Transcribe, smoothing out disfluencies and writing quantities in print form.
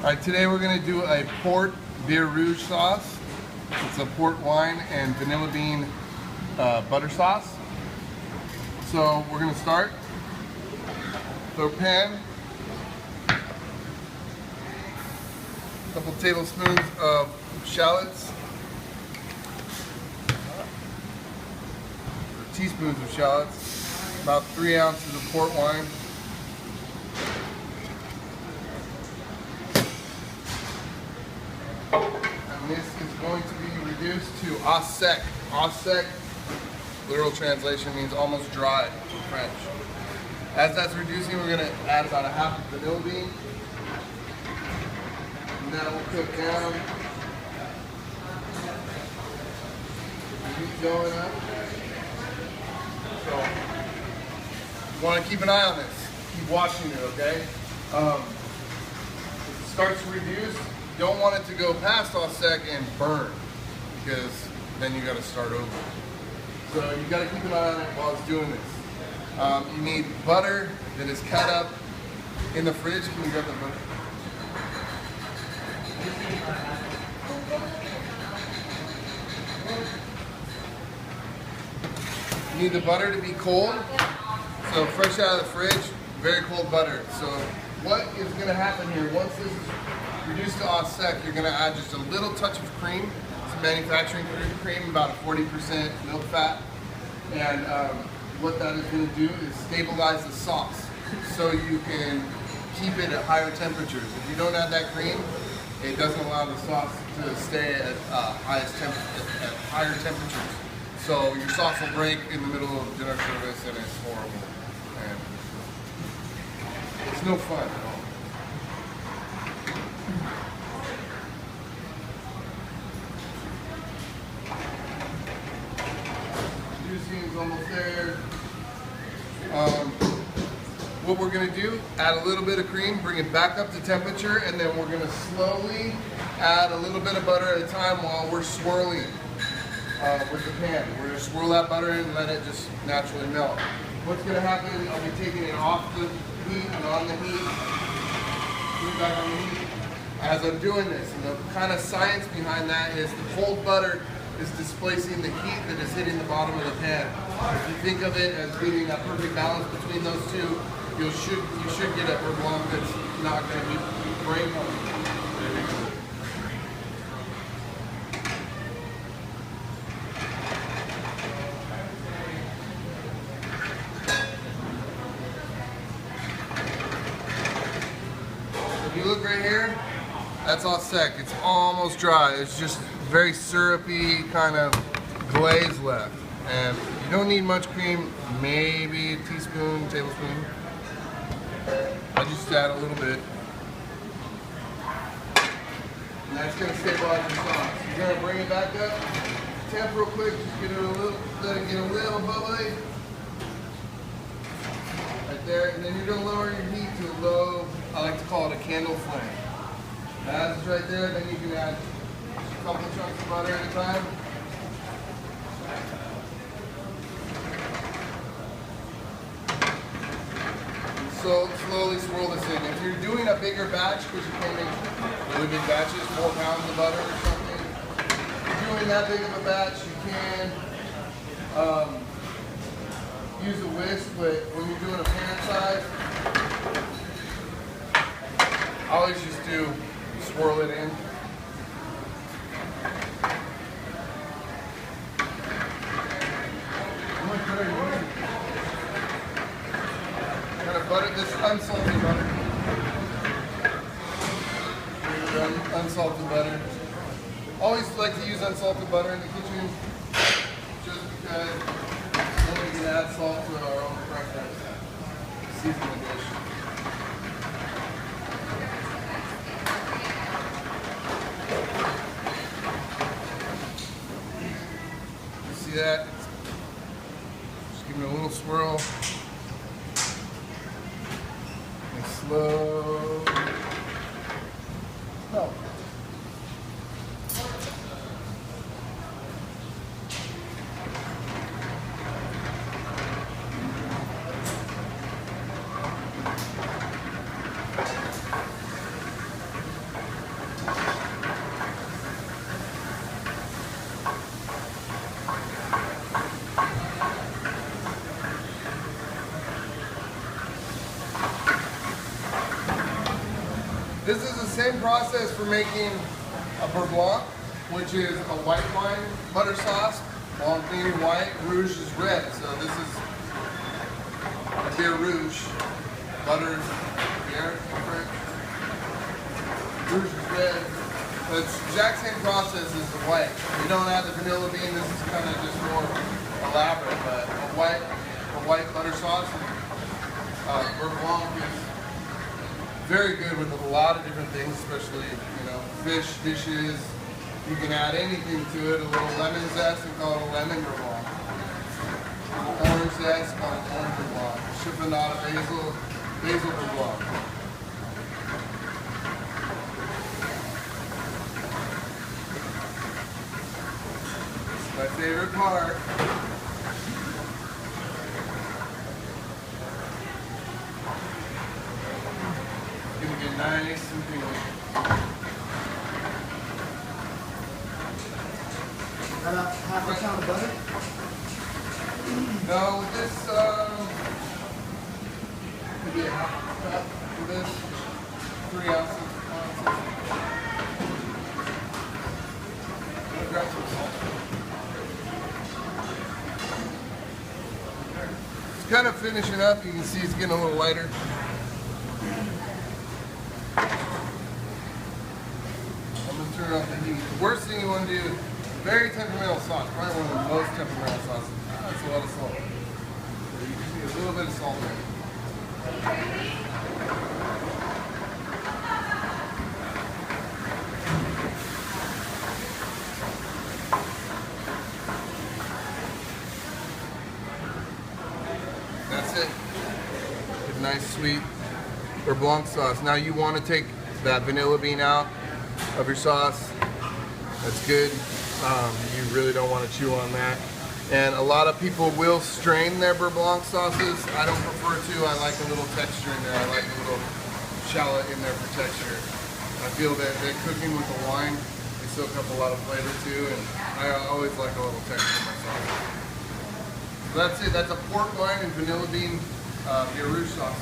Alright, today we're going to do a port Beurre Rouge sauce. It's a port wine and vanilla bean butter sauce. So we're going to start. Throw a pan, a couple tablespoons of shallots, or teaspoons of shallots, about 3 ounces of port wine. This is going to be reduced to au sec. Au sec, literal translation, means almost dry in French. As that's reducing, we're going to add about a half of vanilla bean. And that will cook down. Keep going up. So, you want to keep an eye on this. Keep watching it, okay? If it starts to reduce, you don't want it to go past au sec and burn, because then you got to start over. So you got to keep an eye on it while it's doing this. You need butter that is cut up in the fridge. Can you grab the butter? You need the butter to be cold. So fresh out of the fridge, very cold butter. So what is going to happen here, once this is reduced to au sec, you're going to add just a little touch of cream, some manufacturing cream, about a 40% milk fat. And what that is going to do is stabilize the sauce so you can keep it at higher temperatures. If you don't add that cream, it doesn't allow the sauce to stay at higher temperatures. So your sauce will break in the middle of dinner service and it's horrible. And it's no fun at all. Juicing is almost there. What we're going to do, add a little bit of cream, bring it back up to temperature, and then we're going to slowly add a little bit of butter at a time while we're swirling with the pan. We're going to swirl that butter in and let it just naturally melt. What's going to happen, I'll be taking it off the heat and on the heat, put it back on the heat as I'm doing this. And the kind of science behind that is the cold butter is displacing the heat that is hitting the bottom of the pan. If you think of it as being a perfect balance between those two, you should get a blanc that's not going to be break on. If you look right here, that's au sec. It's almost dry. It's just very syrupy kind of glaze left. And you don't need much cream, maybe a teaspoon, tablespoon. I just add a little bit. And that's going to stabilize your sauce. You're going to bring it back up, temp real quick, just get it a little, let it get a little bubbly. Right there, and then you're going to lower your heat to a low, I like to call it a candle flame. As it's right there, then you can add a couple chunks of butter at a time. So slowly swirl this in. If you're doing a bigger batch, because you can make really big batches, 4 pounds of butter or something, if you're doing that big of a batch, you can use a whisk, but when you're doing a pan size, I always just swirl it in. Butter, this unsalted butter. Unsalted butter. Always like to use unsalted butter in the kitchen, just because then we can add salt to our own preference. Season the dish. You see that? Just give it a little swirl. Slow. No. This is the same process for making a Beurre Blanc, which is a white wine butter sauce. Blanc being white, Rouge is red. So this is a Beurre Rouge. Butter is Beurre in French. Rouge is red. But it's the exact same process as the white. We don't add the vanilla bean. This is kind of just more elaborate. But a white butter sauce, Beurre Blanc is very good with a lot of different things, especially, you know, fish dishes. You can add anything to it, a little lemon zest and call it a lemon Beurre Blanc. Orange zest, call it orange Beurre Blanc. Chiffonade basil Beurre Blanc. It's my favorite part. Gonna get nice and creamy. About half a pound of butter? No, this could be a half cup for this. 3 ounces. I'll grab some salt. It's kind of finishing up. You can see it's getting a little lighter. I'm gonna turn off the heat. The worst thing you want to do. Very temperamental sauce, probably one of the most temperamental sauces. That's a lot of salt. So you just need a little bit of salt there. That's it. Good, nice, sweet Beurre Blanc sauce. Now you want to take that vanilla bean out of your sauce. That's good. You really don't want to chew on that. And a lot of people will strain their Beurre Blanc sauces. I don't prefer to. I like a little texture in there. I like a little shallot in there for texture. I feel that cooking with the wine, they soak up a lot of flavor too, and I always like a little texture in my sauce. So that's it. That's a port wine and vanilla bean Beurre Rouge sauce.